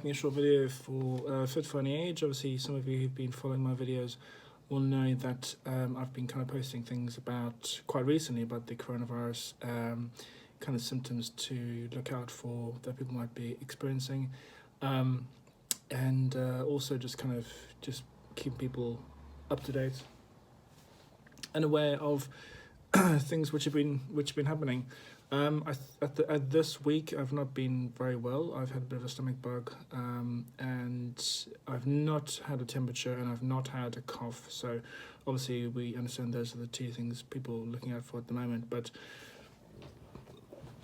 making a short video for Fit for Any Age. Obviously, some of you who've been following my videos will know that I've been kind of posting things about quite recently about the coronavirus, kind of symptoms to look out for that people might be experiencing, and also just kind of just keep people up to date and aware of things which have been happening. At this week, I've not been very well. I've had a bit of a stomach bug, and I've not had a temperature, and I've not had a cough. So, obviously, we understand those are the two things people are looking out for at the moment. But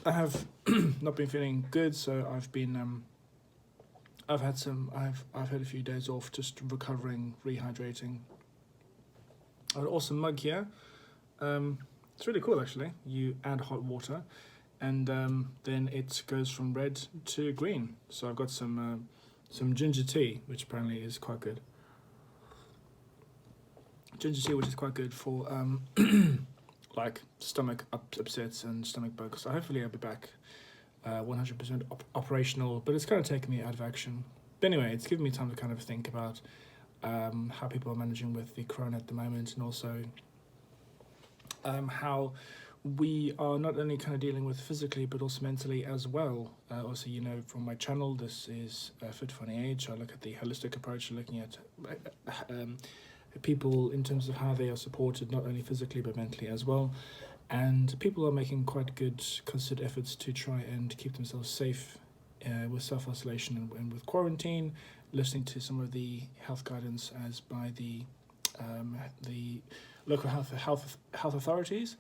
I have not been feeling good, so I've been. I've had a few days off, just recovering, rehydrating. I've got an awesome mug here. It's really cool, actually. You add hot water, and then it goes from red to green. So I've got some ginger tea, which apparently is quite good. Ginger tea, which is quite good for like stomach upsets and stomach bugs. So hopefully I'll be back 100% operational, but it's kind of taken me out of action. But anyway, it's given me time to kind of think about how people are managing with the corona at the moment, and also how we are not only kind of dealing with physically but also mentally as well. Also, you know, from my channel, this is Fit for Any Age. I look at the holistic approach, looking at people in terms of how they are supported, not only physically but mentally as well. And people are making quite good concerted efforts to try and keep themselves safe with self-isolation and with quarantine, listening to some of the health guidance as by the local health authorities.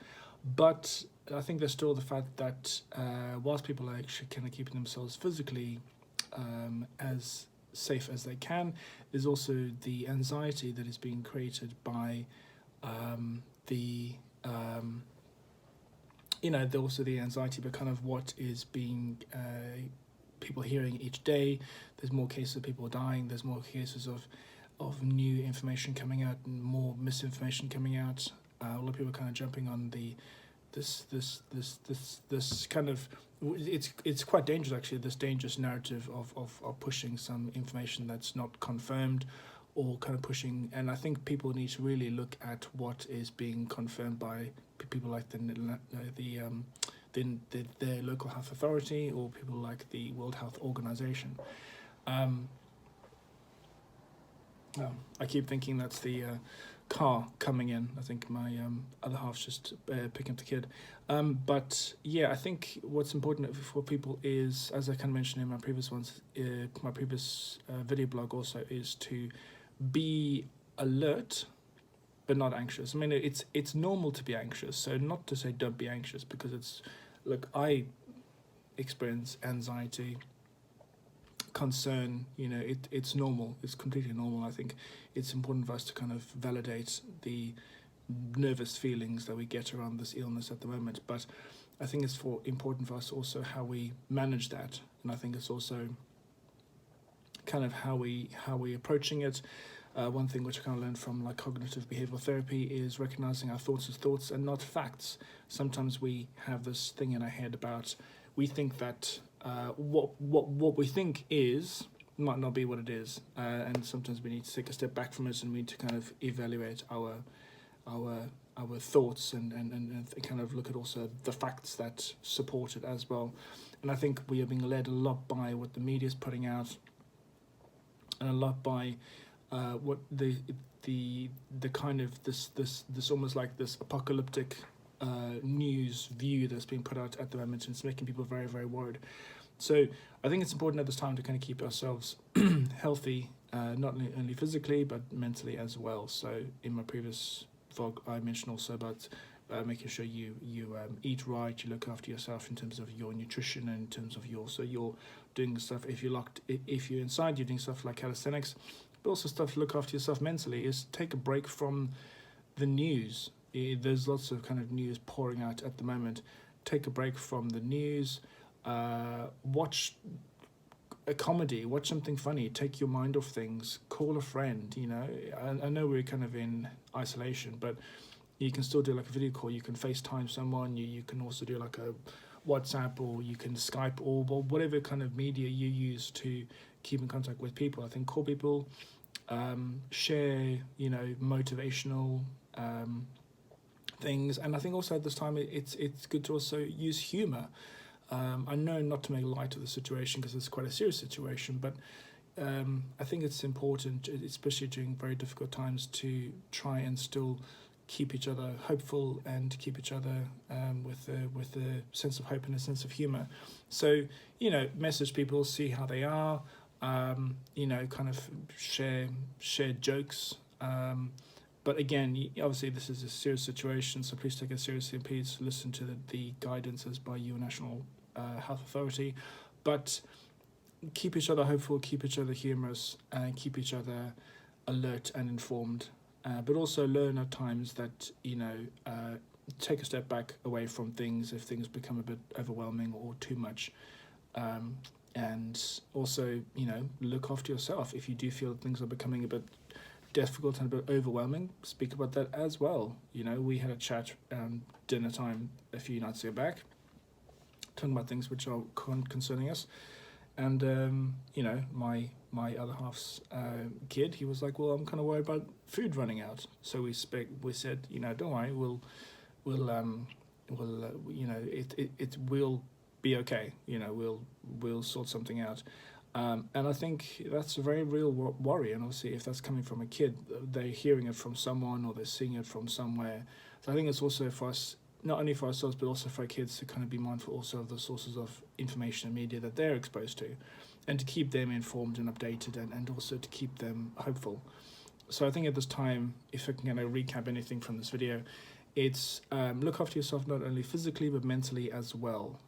But I think there's still the fact that whilst people are actually kind of keeping themselves physically as safe as they can, there's also the anxiety that is being created by also the anxiety, but kind of what is being people hearing each day. There's more cases of people dying. There's more cases of new information coming out and more misinformation coming out. A lot of people are kind of jumping on this kind of, it's quite dangerous actually, this dangerous narrative of pushing some information that's not confirmed, or kind of pushing. And I think people need to really look at what is being confirmed by people like the local health authority, or people like the World Health Organization. I keep thinking that's the car coming in. I think my other half's just picking up the kid. But yeah, I think what's important for people is, as I kind of mentioned in my previous video blog also, is to be alert but not anxious. I mean, it's normal to be anxious, so not to say don't be anxious, because I experience anxiety, concern, it's normal. It's completely normal. I think it's important for us to kind of validate the nervous feelings that we get around this illness at the moment, but I think it's important for us also how we manage that. And I think it's also kind of how we approaching it. One thing which I kind of learned from cognitive behavioral therapy is recognizing our thoughts as thoughts and not facts. Sometimes we have this thing in our head about, we think that what we think is might not be what it is, and sometimes we need to take a step back from it, and we need to kind of evaluate our thoughts and kind of look at also the facts that support it as well. And I think we are being led a lot by what the media is putting out, and a lot by what the kind of this almost like this apocalyptic news view that's being put out at the moment, and it's making people very, very worried. So I think it's important at this time to kind of keep ourselves healthy, not only physically but mentally as well. So in my previous vlog, I mentioned also about making sure you eat right, you look after yourself in terms of your nutrition, and in terms of you're doing stuff, if you're inside, you're doing stuff like calisthenics, but also stuff to look after yourself mentally is take a break from the news. There's lots of kind of news pouring out at the moment. Take a break from the news. Watch a comedy, watch something funny, take your mind off things, call a friend. I know we're kind of in isolation, but you can still do like a video call, you can FaceTime someone, you can also do like a WhatsApp, or you can Skype, or whatever kind of media you use to keep in contact with people. I think call people, share, motivational things, and I think also at this time it's good to also use humor. I know not to make light of the situation because it's quite a serious situation, but I think it's important, especially during very difficult times, to try and still keep each other hopeful and keep each other with a sense of hope and a sense of humor. So, message people, see how they are, kind of share jokes. But again, obviously this is a serious situation, so please take it seriously and please listen to the guidances by your National Health Authority. But keep each other hopeful, keep each other humorous, and keep each other alert and informed. But also learn at times that, take a step back away from things if things become a bit overwhelming or too much. And also, look after yourself. If you do feel that things are becoming a bit difficult and a bit overwhelming, speak about that as well. We had a chat dinner time a few nights ago back, talking about things which are concerning us. And, my other half's kid, he was like, well, I'm kind of worried about food running out. So we said, don't worry, we'll it will be okay. We'll sort something out. And I think that's a very real worry. And obviously, if that's coming from a kid, they're hearing it from someone or they're seeing it from somewhere. So I think it's also for us, not only for ourselves, but also for our kids to kind of be mindful also of the sources of information and media that they're exposed to, and to keep them informed and updated, and also to keep them hopeful. So I think at this time, if I can kind of recap anything from this video, it's look after yourself not only physically but mentally as well.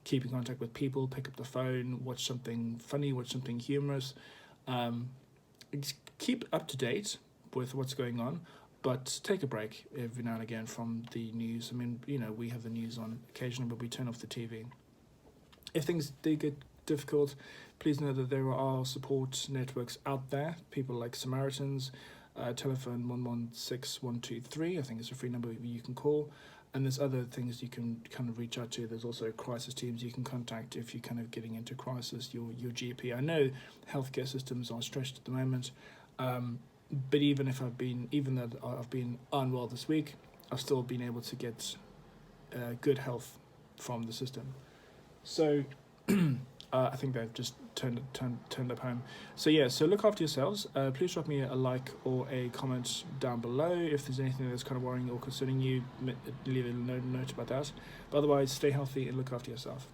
Keep in contact with people, pick up the phone, watch something funny, watch something humorous. Keep up to date with what's going on, but take a break every now and again from the news. I mean, we have the news on occasionally, but we turn off the TV. If things do get difficult, please know that there are support networks out there, people like Samaritans, telephone 116123, I think it's a free number you can call. And there's other things you can kind of reach out to. There's also crisis teams you can contact if you're kind of getting into crisis, your GP. I know healthcare systems are stretched at the moment, but even though I've been unwell this week, I've still been able to get good health from the system. So I think they've just turned up home. So yeah, so look after yourselves. Please drop me a like or a comment down below if there's anything that's kind of worrying or concerning you. Leave a note about that. But otherwise, stay healthy and look after yourself.